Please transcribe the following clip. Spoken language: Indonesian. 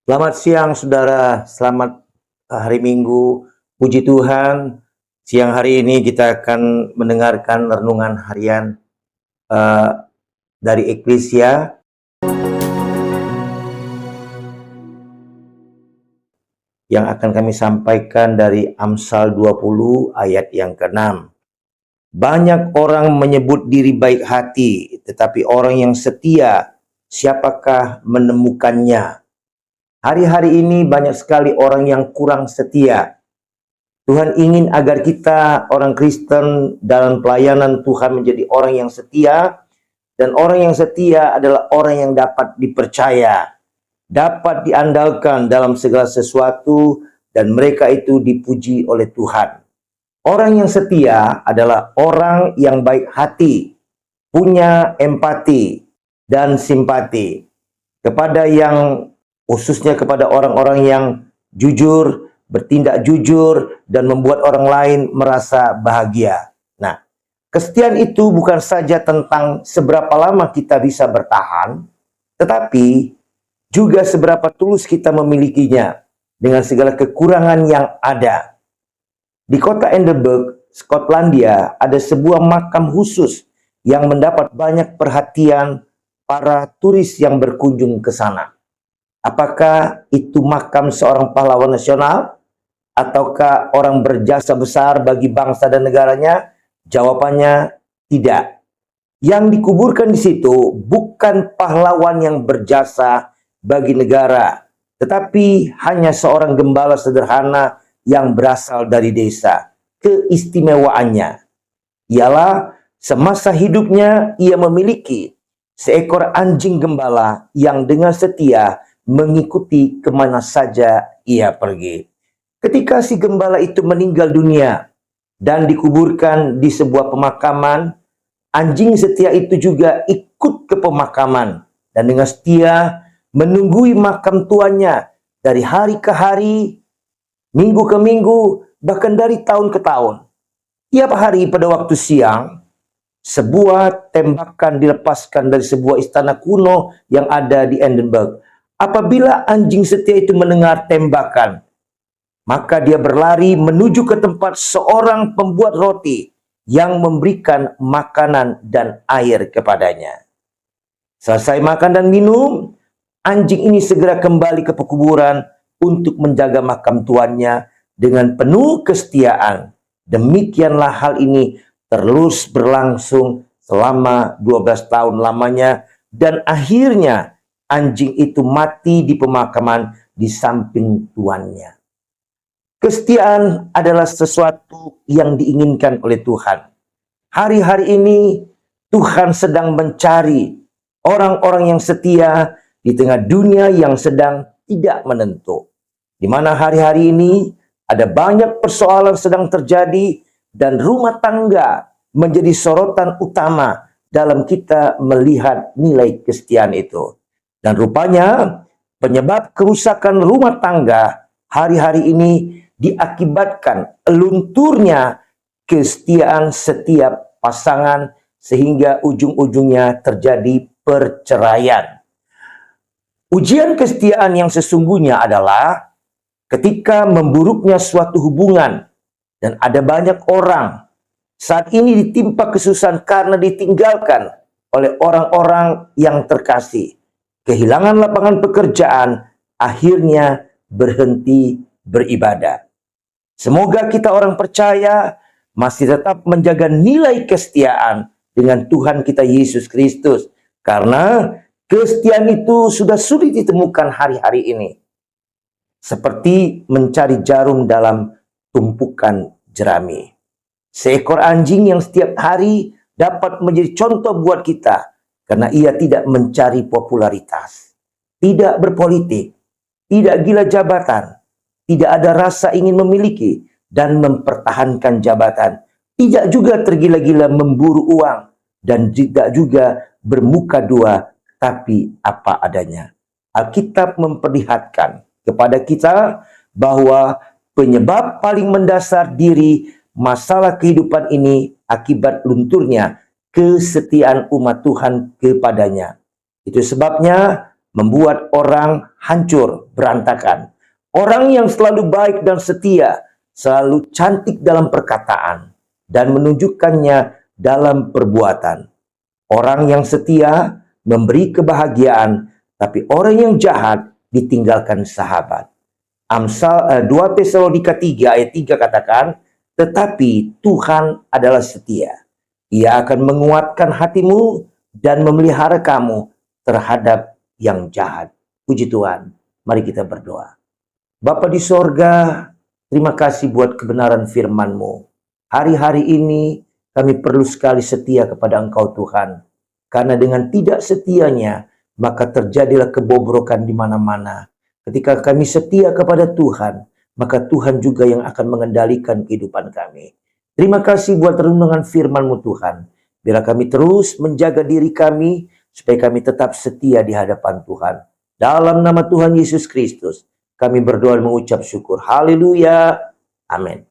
Selamat siang saudara, selamat hari Minggu, puji Tuhan. Siang hari ini kita akan mendengarkan renungan harian eh, dari Eklesia yang akan kami sampaikan dari Amsal 20 ayat yang ke-6. Banyak orang menyebut diri baik hati, tetapi orang yang setia, siapakah menemukannya? Hari-hari ini banyak sekali orang yang kurang setia. Tuhan ingin agar kita orang Kristen dalam pelayanan Tuhan menjadi orang yang setia, dan orang yang setia adalah orang yang dapat dipercaya, dapat diandalkan dalam segala sesuatu, dan mereka itu dipuji oleh Tuhan. Orang yang setia adalah orang yang baik hati, punya empati dan simpati kepada yang khususnya kepada orang-orang yang jujur, bertindak jujur, dan membuat orang lain merasa bahagia. Nah, kesetiaan itu bukan saja tentang seberapa lama kita bisa bertahan, tetapi juga seberapa tulus kita memilikinya dengan segala kekurangan yang ada. Di kota Edinburgh, Skotlandia, ada sebuah makam khusus yang mendapat banyak perhatian para turis yang berkunjung ke sana. Apakah itu makam seorang pahlawan nasional? Ataukah orang berjasa besar bagi bangsa dan negaranya? Jawabannya tidak. Yang dikuburkan di situ bukan pahlawan yang berjasa bagi negara, tetapi hanya seorang gembala sederhana yang berasal dari desa. Keistimewaannya ialah semasa hidupnya ia memiliki seekor anjing gembala yang dengan setia mengikuti kemana saja ia pergi. Ketika si gembala itu meninggal dunia dan dikuburkan di sebuah pemakaman, anjing setia itu juga ikut ke pemakaman dan dengan setia menunggui makam tuannya dari hari ke hari, minggu ke minggu, bahkan dari tahun ke tahun. Tiap hari pada waktu siang, sebuah tembakan dilepaskan dari sebuah istana kuno yang ada di Edinburgh. Apabila anjing setia itu mendengar tembakan, maka dia berlari menuju ke tempat seorang pembuat roti yang memberikan makanan dan air kepadanya. Selesai makan dan minum, anjing ini segera kembali ke pekuburan untuk menjaga makam tuannya dengan penuh kesetiaan. Demikianlah hal ini terus berlangsung selama 12 tahun lamanya, dan akhirnya anjing itu mati di pemakaman di samping tuannya. Kesetiaan adalah sesuatu yang diinginkan oleh Tuhan. Hari-hari ini Tuhan sedang mencari orang-orang yang setia di tengah dunia yang sedang tidak menentu. Di mana hari-hari ini ada banyak persoalan sedang terjadi dan rumah tangga menjadi sorotan utama dalam kita melihat nilai kesetiaan itu. Dan rupanya penyebab kerusakan rumah tangga hari-hari ini diakibatkan lunturnya kesetiaan setiap pasangan sehingga ujung-ujungnya terjadi perceraian. Ujian kesetiaan yang sesungguhnya adalah ketika memburuknya suatu hubungan dan ada banyak orang saat ini ditimpa kesusahan karena ditinggalkan oleh orang-orang yang terkasih. Kehilangan lapangan pekerjaan, akhirnya berhenti beribadah. Semoga kita orang percaya masih tetap menjaga nilai kesetiaan dengan Tuhan kita Yesus Kristus. Karena kesetiaan itu sudah sulit ditemukan hari-hari ini. Seperti mencari jarum dalam tumpukan jerami. Seekor anjing yang setiap hari dapat menjadi contoh buat kita. Karena ia tidak mencari popularitas, tidak berpolitik, tidak gila jabatan, tidak ada rasa ingin memiliki dan mempertahankan jabatan, tidak juga tergila-gila memburu uang, dan tidak juga bermuka dua, tapi apa adanya. Alkitab memperlihatkan kepada kita bahwa penyebab paling mendasar diri masalah kehidupan ini akibat lunturnya kesetiaan umat Tuhan kepadanya. Itu sebabnya membuat orang hancur, berantakan. Orang yang selalu baik dan setia, selalu cantik dalam perkataan, dan menunjukkannya dalam perbuatan. Orang yang setia memberi kebahagiaan, tapi orang yang jahat ditinggalkan sahabat. Amsal 2 Tesalonika 3 ayat 3 katakan, tetapi Tuhan adalah setia. Ia akan menguatkan hatimu dan memelihara kamu terhadap yang jahat. Puji Tuhan. Mari kita berdoa. Bapa di sorga, terima kasih buat kebenaran firman-Mu. Hari-hari ini kami perlu sekali setia kepada Engkau Tuhan. Karena dengan tidak setianya, maka terjadilah kebobrokan di mana-mana. Ketika kami setia kepada Tuhan, maka Tuhan juga yang akan mengendalikan kehidupan kami. Terima kasih buat renungan firman-Mu Tuhan. Biarlah kami terus menjaga diri kami, supaya kami tetap setia di hadapan Tuhan. Dalam nama Tuhan Yesus Kristus, kami berdoa dan mengucap syukur. Haleluya. Amin.